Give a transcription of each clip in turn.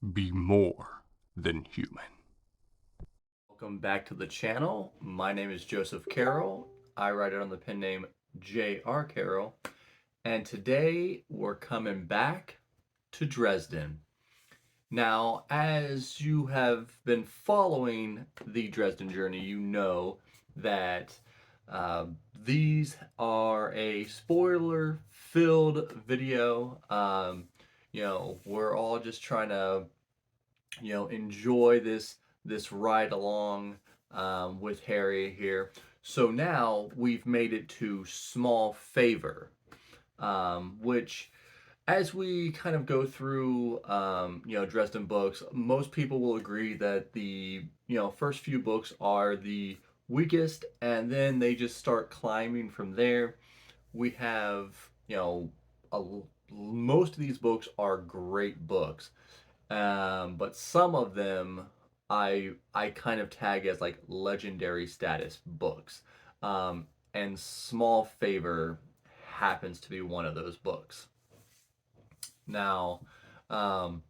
be more than human. Welcome back to the channel. My name is Joseph Carroll. I write it on the pen name J.R. Carroll. And today we're coming back to Dresden. Now, as you have been following the Dresden journey, you know that uh, these are a spoiler-filled video. We're all just trying to enjoy this ride along with Harry here. So now we've made it to Small Favor, which as we kind of go through Dresden books, most people will agree that the first few books are the weakest, and then they just start climbing from there. We have a, most of these books are great books, but some of them I kind of tag as like legendary status books. And Small Favor happens to be one of those books. Now, um,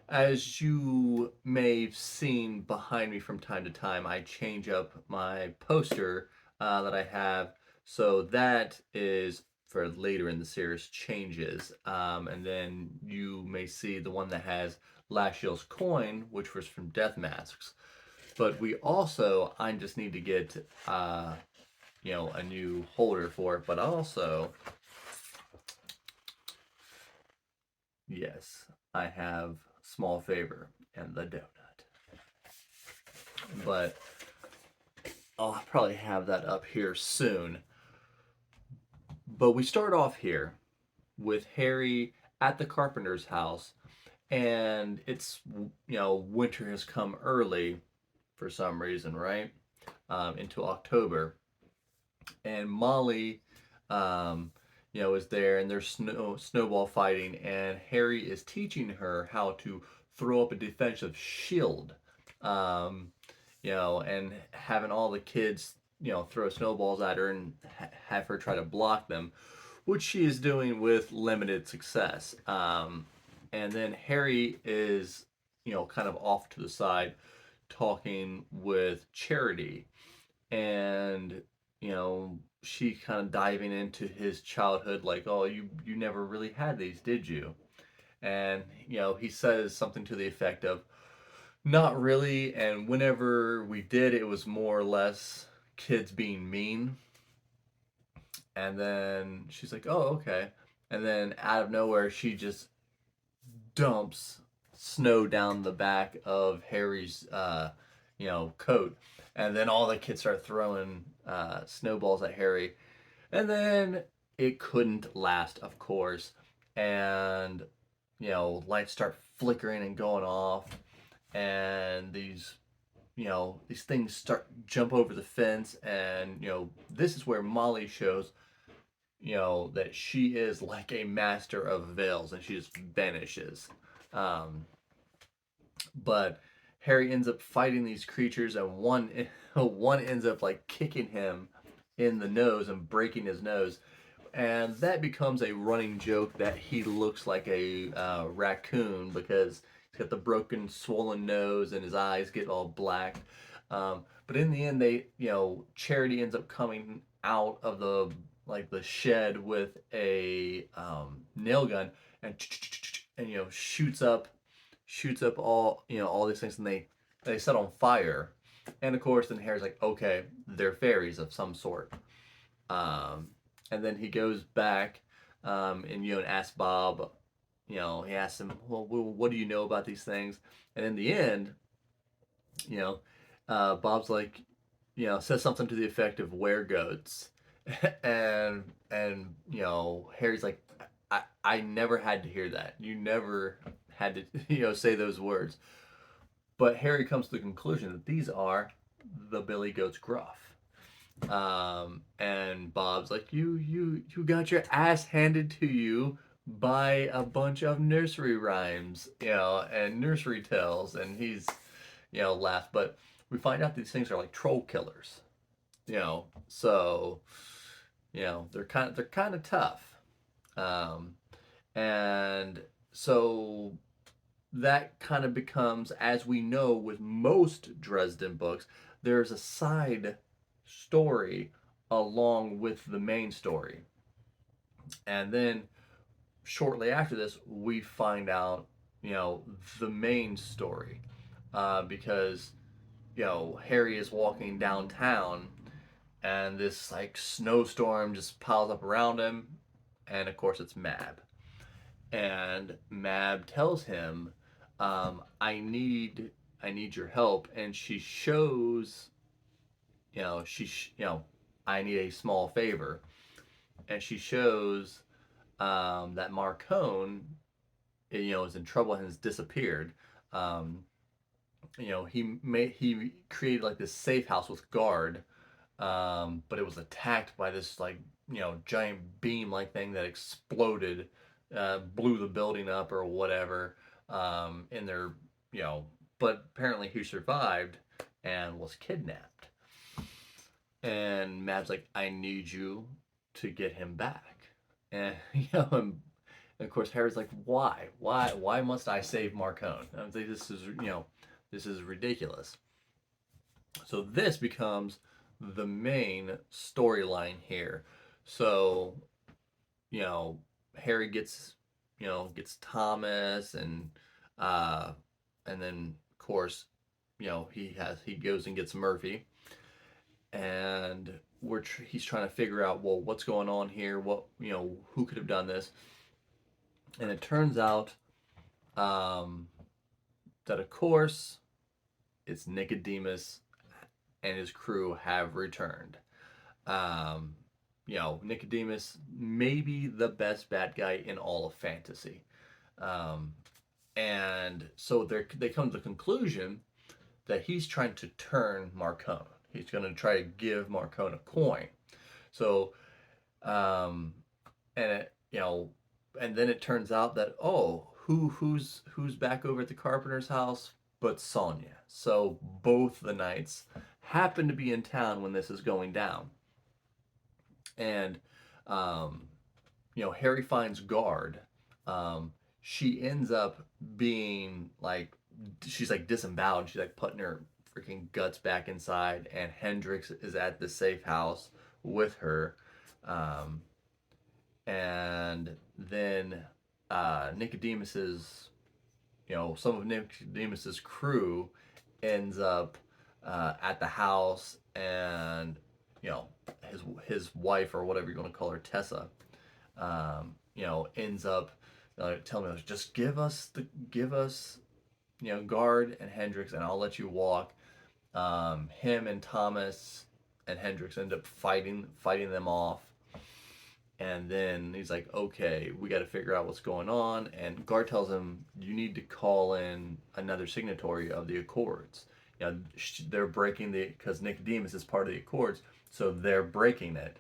as you may have seen behind me from time to time, I change up my poster that I have. So that is for later in the series changes. And then you may see the one that has Lashiel's coin, which was from Death Masks. But we also, I just need to get, a new holder for it. But also, yes, I have Small Favor and the donut. But I'll probably have that up here soon. But we start off here with Harry at the carpenter's house, and it's winter has come early for some reason, right? Into October, and Molly, um, is there, and there's snowball fighting, and Harry is teaching her how to throw up a defensive shield. Um, and having all the kids, throw snowballs at her and have her try to block them, which she is doing with limited success. And then Harry is, kind of off to the side talking with Charity, and she kind of diving into his childhood, like, oh, you never really had these, did you? And he says something to the effect of, not really. And whenever we did, it was more or less kids being mean. And then she's like, oh, okay. And then out of nowhere, she just dumps snow down the back of Harry's, coat. And then all the kids start throwing snowballs at Harry. And then it couldn't last, of course. And, lights start flickering and going off. And these things start jump over the fence. And, this is where Molly shows, that she is like a master of veils, and she just vanishes. Um, but Harry ends up fighting these creatures, and one ends up like kicking him in the nose and breaking his nose, and that becomes a running joke that he looks like a raccoon because he's got the broken, swollen nose, and his eyes get all black. But in the end, Charity ends up coming out of the shed with a nail gun and shoots up all these things, and they set on fire. And of course, then Harry's like, okay, they're fairies of some sort. Um, and then he goes back, and asks Bob. He asks him, well, what do you know about these things? And in the end, you know, Bob's like, says something to the effect of "were-goats," and Harry's like, I never had to hear that. You never had to say those words. But Harry comes to the conclusion that these are the Billy Goat's Gruff. And Bob's like, you got your ass handed to you by a bunch of nursery rhymes, and nursery tales, and he's, laughed. But we find out these things are like troll killers, so they're kind of tough. Um, and so that kind of becomes, as we know with most Dresden books, there's a side story along with the main story. And then shortly after this, we find out, the main story. Because, Harry is walking downtown and this like snowstorm just piles up around him. And of course, it's Mab. And Mab tells him, I need your help. And she shows, I need a small favor. And she shows that Marcone, is in trouble and has disappeared. Um, he created like this safe house with guard, but it was attacked by this like giant beam like thing that exploded, blew the building up or whatever. In their you know, but apparently he survived and was kidnapped. And Mab's like, I need you to get him back. And and of course Harry's like, why must I save Marcone? I was like, this is ridiculous. So this becomes the main storyline here. So, you know, Harry gets Thomas, uh and then of course, he goes and gets Murphy, and he's trying to figure out, well, what's going on here, who could have done this. And it turns out, um that of course it's Nicodemus and his crew have returned. Um, Nicodemus may be the best bad guy in all of fantasy. Um, and so they come to the conclusion that he's trying to turn Marcone. He's going to try to give Marcone a coin. So, um, and and then it turns out that, who's back over at the carpenter's house but Sonia. So both the knights happen to be in town when this is going down. And um, Harry finds guard. Um, she ends up being like, she's like disemboweled. She's like putting her freaking guts back inside, and Hendrix is at the safe house with her. Um, and then Nicodemus's, some of Nicodemus's crew ends up at the house, and you know his wife, or whatever you want to call her, Tessa, ends up telling me, just give us Guard and Hendrix, and I'll let you walk. Him and Thomas and Hendrix end up fighting them off. And then he's like, okay, we got to figure out what's going on. And Guard tells him, you need to call in another signatory of the Accords. They're breaking because Nicodemus is part of the Accords, so they're breaking it.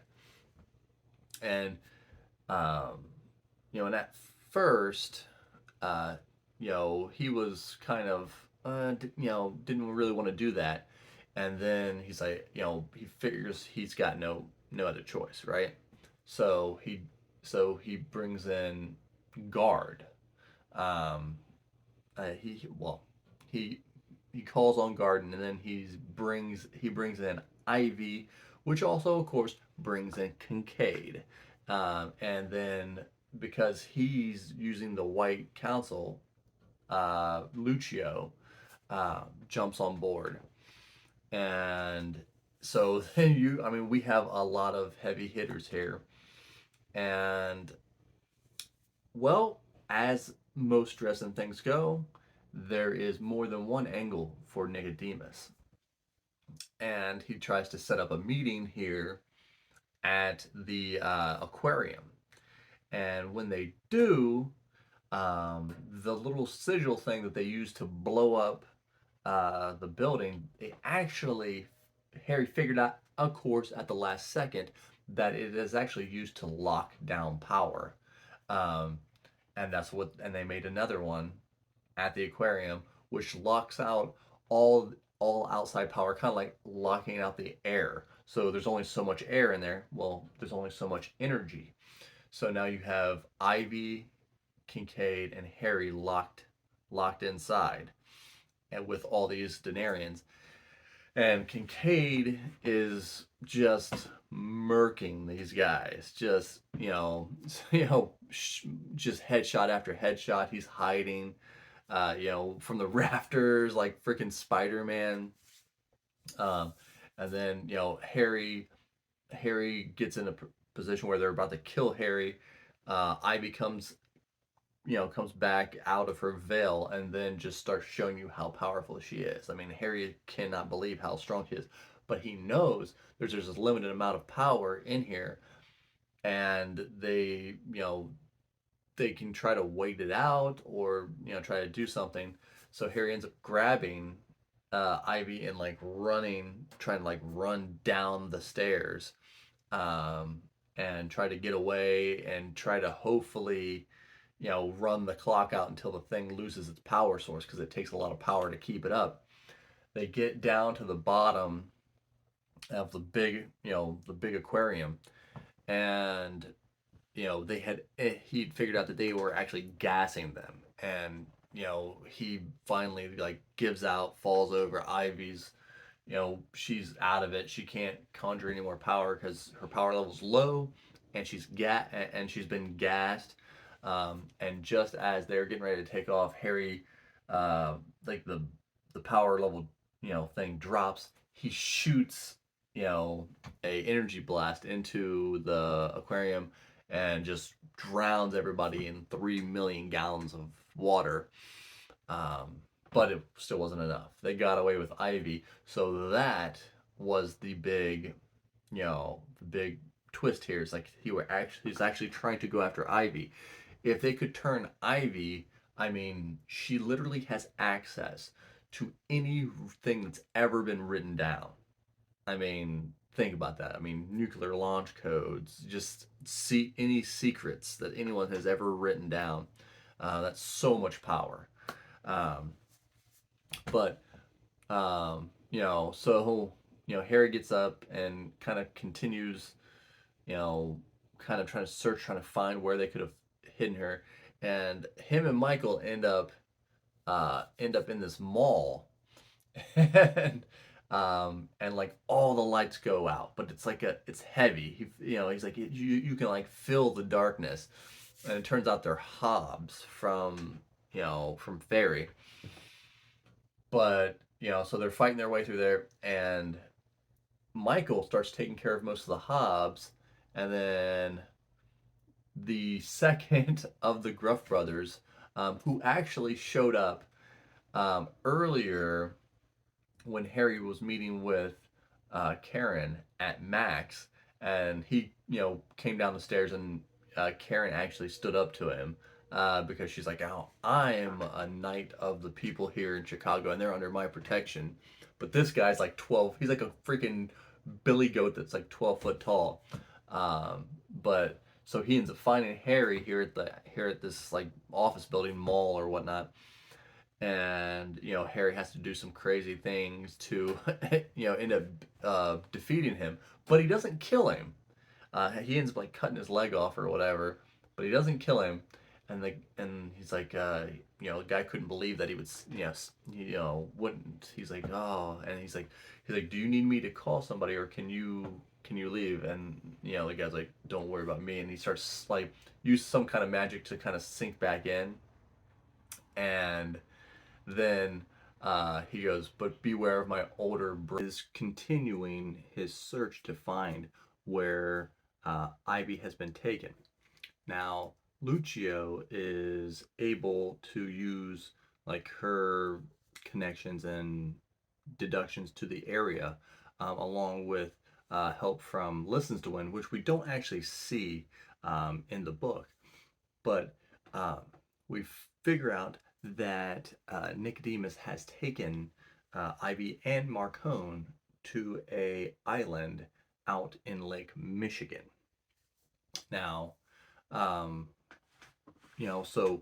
And, and at first, uh, he was kind of, didn't really want to do that. And then he's like, he figures he's got no other choice, right? So he brings in Guard. Um, he well he he calls on Garden, and then he brings in Ivy, which also of course brings in Kincaid. And then because he's using the White Council, Lucio jumps on board. And so then we have a lot of heavy hitters here. And, well, as most Dresden things go, there is more than one angle for Nicodemus. And he tries to set up a meeting here at the aquarium. And when they do, the little sigil thing that they use to blow up the building, Harry figured out, of course, at the last second, that it is actually used to lock down power. Um, and they made another one at the aquarium, which locks out all outside power, kind of like locking out the air. So there's only so much air in there. Well, there's only so much energy. So now you have Ivy, Kincaid, and Harry locked locked inside, and with all these Denarians. And Kincaid is just murking these guys, just just headshot after headshot. He's hiding, from the rafters like freaking Spider-Man. Um, and then Harry gets in a position where they're about to kill Harry. Ivy comes back out of her veil and then just starts showing you how powerful she is. I mean, Harry cannot believe how strong she is, but he knows there's this limited amount of power in here, and they can try to wait it out or try to do something. So Harry ends up grabbing Ivy and like running, trying to like run down the stairs, um, and try to get away and try to hopefully run the clock out until the thing loses its power source because it takes a lot of power to keep it up. They get down to the bottom of the big aquarium, and they had he figured out that they were actually gassing them, and he finally like gives out, falls over. Ivy's she's out of it. She can't conjure any more power because her power level's low, and she's been gassed. And just as they're getting ready to take off, Harry, like the power level thing drops. He shoots a energy blast into the aquarium and just drowns everybody in 3 million gallons of water. Um, but it still wasn't enough. They got away with Ivy, so that was the big twist here. Is like he's actually trying to go after Ivy. If they could turn Ivy, I mean, she literally has access to anything that's ever been written down. I mean, think about that. I mean, nuclear launch codes, just see any secrets that anyone has ever written down. That's so much power. Um, but so Harry gets up and kind of continues, you know, kind of trying to search, trying to find where they could have hidden her, and him and Michael end up in this mall, and like all the lights go out, but it's heavy. He's like you can like feel the darkness, and it turns out they're Hobbs from Fairy. But so they're fighting their way through there, and Michael starts taking care of most of the Hobbs, and then the second of the Gruff brothers, who actually showed up earlier when Harry was meeting with Karen at Max, and he came down the stairs, and Karen actually stood up to him. Because she's like, "Oh, I am a knight of the people here in Chicago, and they're under my protection." But this guy's like 12. He's like a freaking billy goat that's like 12 foot tall. But so he ends up finding Harry here at this like office building, mall or whatnot, and Harry has to do some crazy things to end up defeating him, but he doesn't kill him. He ends up like cutting his leg off or whatever, but he doesn't kill him. And he's like, the guy couldn't believe that he would, wouldn't. He's like, oh, and he's like, do you need me to call somebody, or can you leave? And the guy's like, don't worry about me. And he starts like use some kind of magic to kind of sink back in, and then he goes, but beware of my older brother. Is continuing his search to find where Ivy has been taken. Now, Lucio is able to use like her connections and deductions to the area, along with help from Listens to Win, which we don't actually see in the book. But um, we figure out that Nicodemus has taken Ivy and Marcone to a island out in Lake Michigan. Now, um, so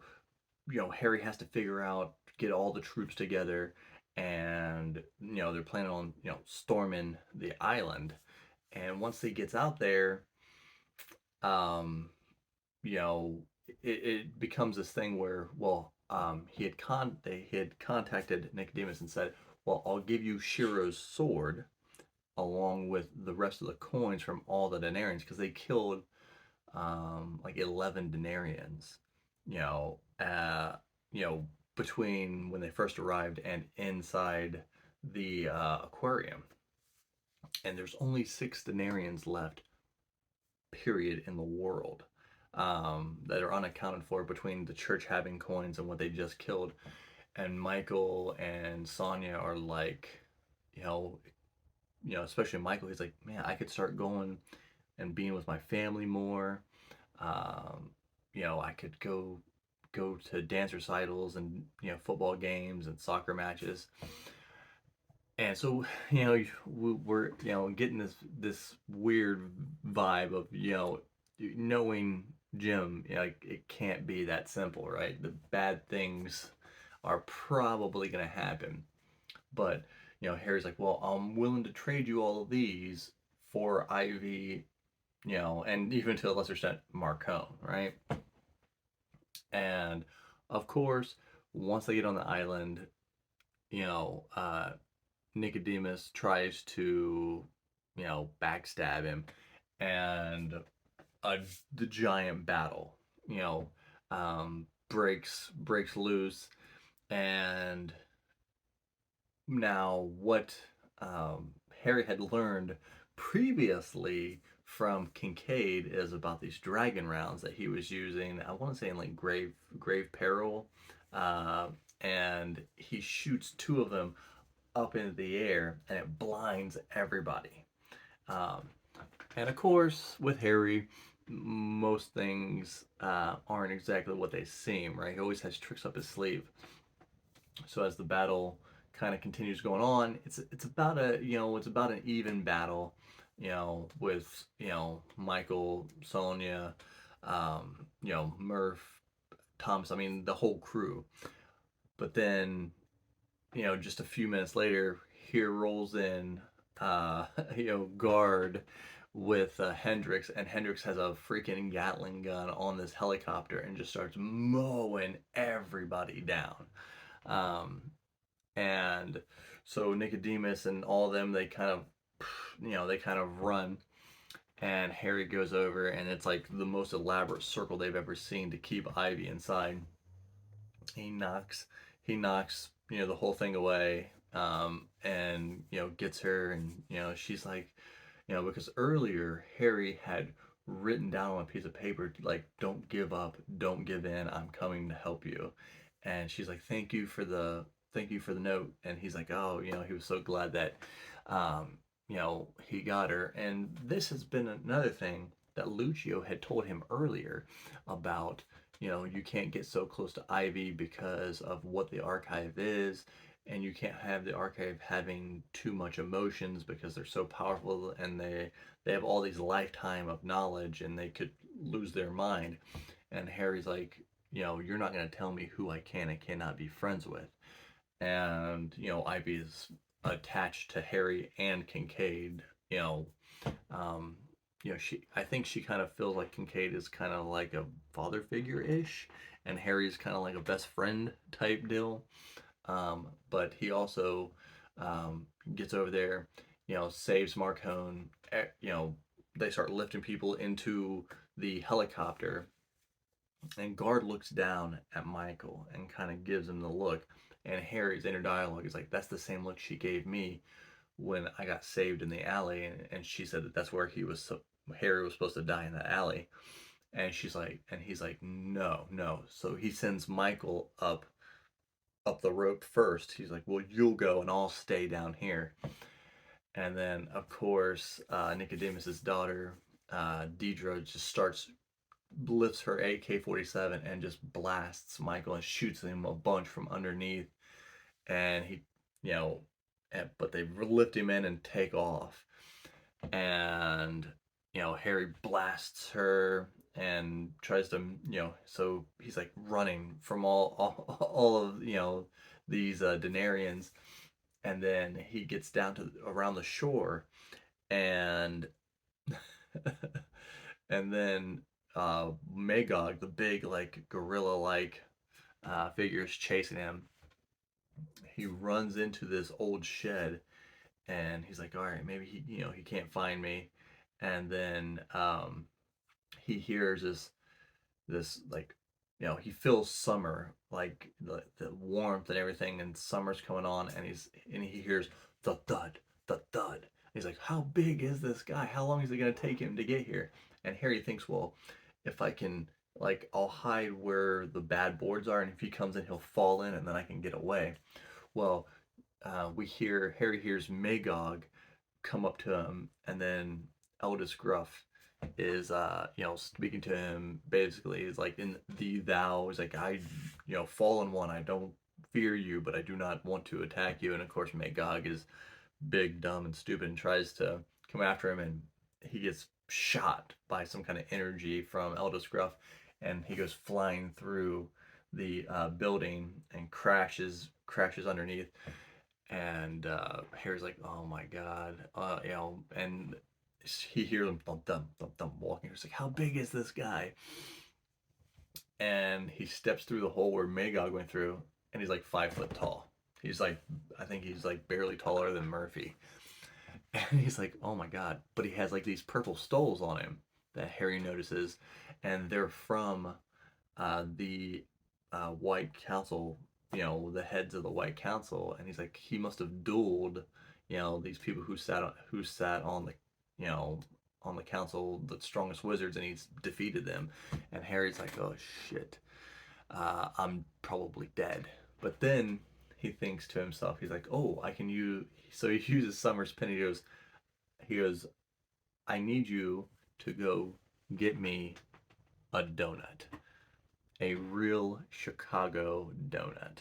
Harry has to figure out, get all the troops together, and they're planning on storming the island. And once he gets out there, um, you know, it becomes this thing where, well, he had contacted Nicodemus and said, "Well, I'll give you Shiro's sword along with the rest of the coins from all the denarians because they killed like 11 denarians, you know, you know, between when they first arrived and inside the aquarium. And there's only 6 denarians left, period, in the world that are unaccounted for between the church having coins and what they just killed. And Michael and Sonia are like, you know, especially Michael. He's like, man, I could start going and being with my family more. Um, I could go to dance recitals and football games and soccer matches. And so we're getting this weird vibe of knowing Jim, like it can't be that simple, right? The bad things are probably going to happen. But Harry's like, well, I'm willing to trade you all of these for Ivy, and even to a lesser extent Marcone, right? And of course, once they get on the island, you know, uh, Nicodemus tries to, backstab him, and uh, the giant battle, you know, breaks loose, and now what Harry had learned previously from Kincaid is about these dragon rounds that he was using. I want to say in like grave peril, uh, and he shoots 2 of them up into the air, and it blinds everybody. Um, and of course, with Harry, most things aren't exactly what they seem, right? He always has tricks up his sleeve. So as the battle kind of continues going on, it's about it's about an even battle, with Michael, Sonia, Murph, Thomas. I mean the whole crew. But then just a few minutes later, here rolls in, guard with Hendrix, and Hendrix has a freaking Gatling gun on this helicopter and just starts mowing everybody down. Um, and so Nicodemus and all of them, they kind of, they kind of run, and Harry goes over, and it's like the most elaborate circle they've ever seen to keep Ivy inside. He knocks, the whole thing away, and gets her, and she's like, because earlier Harry had written down on a piece of paper like, "Don't give up, don't give in. I'm coming to help you." And she's like, thank you for the note." And he's like, "Oh, he was so glad that he got her." And this has been another thing that Lucio had told him earlier about, you can't get so close to Ivy because of what the archive is, and you can't have the archive having too much emotions because they're so powerful, and they have all these lifetime of knowledge, and they could lose their mind. And Harry's like, "You're not going to tell me who I can and cannot be friends with." And Ivy is attached to Harry and Kincaid. You know, um, she I think she kind of feels like Kincaid is kind of like a father figure ish, and Harry's kind of like a best friend type deal. But he also gets over there, saves Marcone. They start lifting people into the helicopter, and Guard looks down at Michael and kind of gives him the look. And Harry's inner dialogue is like, "That's the same look she gave me when I got saved in the alley," and she said that that's where Harry was supposed to die, in the alley. And he's like, "No, no." So he sends Michael up the rope first. He's like, "Well, you'll go, and I'll stay down here." And then, of course, Nicodemus's daughter, Deidre, just lifts her AK-47 and just blasts Michael and shoots him a bunch from underneath. And he, you know, but they lift him in and take off. And Harry blasts her and tries to, so he's like running from all of these Denarians, and then he gets down to around the shore, and and then Magog, the big like gorilla like figures chasing him. He runs into this old shed, and he's like, all right, maybe he can't find me. And then he hears this like, he feels summer, like the warmth and everything, and summer's coming on, and he hears the thud, the thud. He's like, how big is this guy? How long is it gonna take him to get here? And Harry thinks, well, if I can, like, I'll hide where the bad boards are, and if he comes in, he'll fall in, and then I can get away. Well, Harry hears Magog come up to him, and then Eldest Gruff is speaking to him. Basically is like, in the thou is like, I, fallen one, I don't fear you, but I do not want to attack you. And of course Magog is big, dumb, and stupid, and tries to come after him, and he gets shot by some kind of energy from Eldest Gruff, and he goes flying through the building and crashes underneath. And Harry's like, oh my god, and he hears him thump thump thump thump walking. He's like, how big is this guy? And he steps through the hole where Magog went through, and he's like 5 foot tall. He's like, I think he's like barely taller than Murphy. And he's like, oh my god. But he has like these purple stoles on him that Harry notices, and they're from the White Council, the heads of the White Council. And he's like, he must have dueled, these people who sat on the, you know, on the council, the strongest wizards, and he's defeated them. And Harry's like, oh shit, I'm probably dead. But then he thinks to himself, he's like, oh, I can use. So he uses Summer's pen. He goes, I need you to go get me a donut, a real Chicago donut.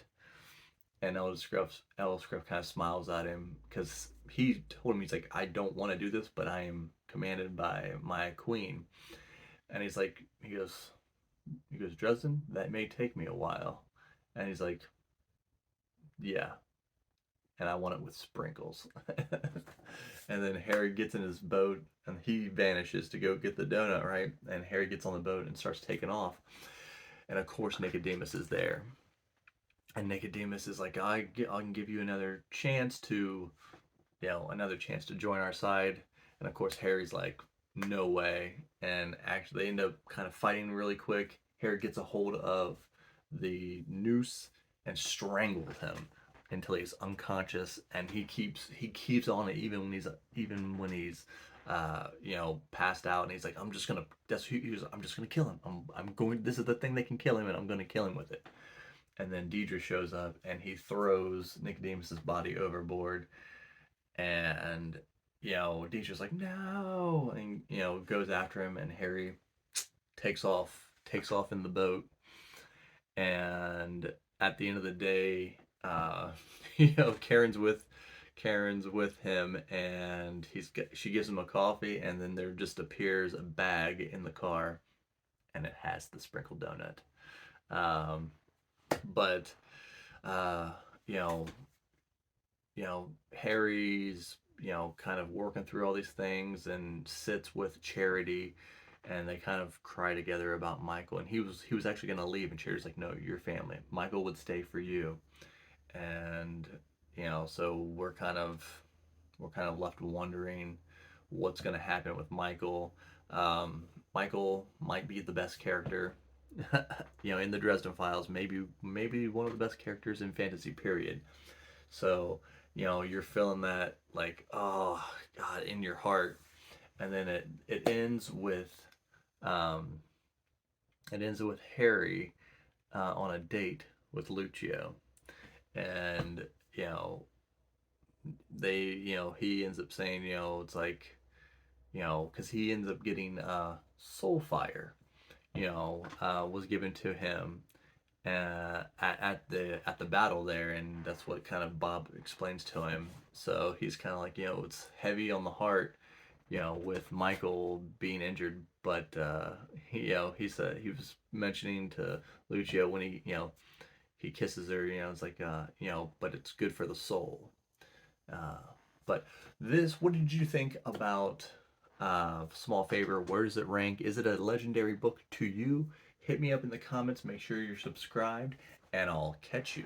And Ellis Scruff kind of smiles at him, because he told him, he's like, I don't want to do this, but I am commanded by my queen. And he goes, Dresden, that may take me a while. And he's like, yeah, and I want it with sprinkles. And then Harry gets in his boat, and he vanishes to go get the donut, right? And Harry gets on the boat and starts taking off. And of course, Nicodemus is there. And Nicodemus is like, I can give you another chance to join our side. And of course, Harry's like, no way. And actually, they end up kind of fighting really quick. Harry gets a hold of the noose and strangles him until he's unconscious, and he keeps on it even when he's passed out. And he's like, I'm just gonna I'm just gonna kill him. I'm going. This is the thing that can kill him, and I'm gonna kill him with it. And then Deidre shows up, and he throws Nicodemus's body overboard. And Deidre's like, no, and goes after him, and Harry takes off in the boat. And at the end of the day, Karen's with him, and she gives him a coffee, and then there just appears a bag in the car, and it has the sprinkled donut. But uh, you know, Harry's kind of working through all these things, and sits with Charity, and they kind of cry together about Michael. And he was actually going to leave, and Charity's like, no, your family. Michael would stay for you. And so we're kind of left wondering what's going to happen with Michael. Michael might be the best character, in the Dresden Files. Maybe one of the best characters in fantasy. Period. So you're feeling that, like, oh God, in your heart. And then um, it ends with Harry on a date with Lucio. And he ends up saying, it's like, because he ends up getting soul fire, was given to him at the battle there. And that's what kind of Bob explains to him. So he's kind of like, it's heavy on the heart, with Michael being injured. But he said, he was mentioning to Lucio when he kisses her, it's like, but it's good for the soul. Uh, but what did you think about Small Favor? Where does it rank? Is it a legendary book to you? Hit me up in the comments, make sure you're subscribed, and I'll catch you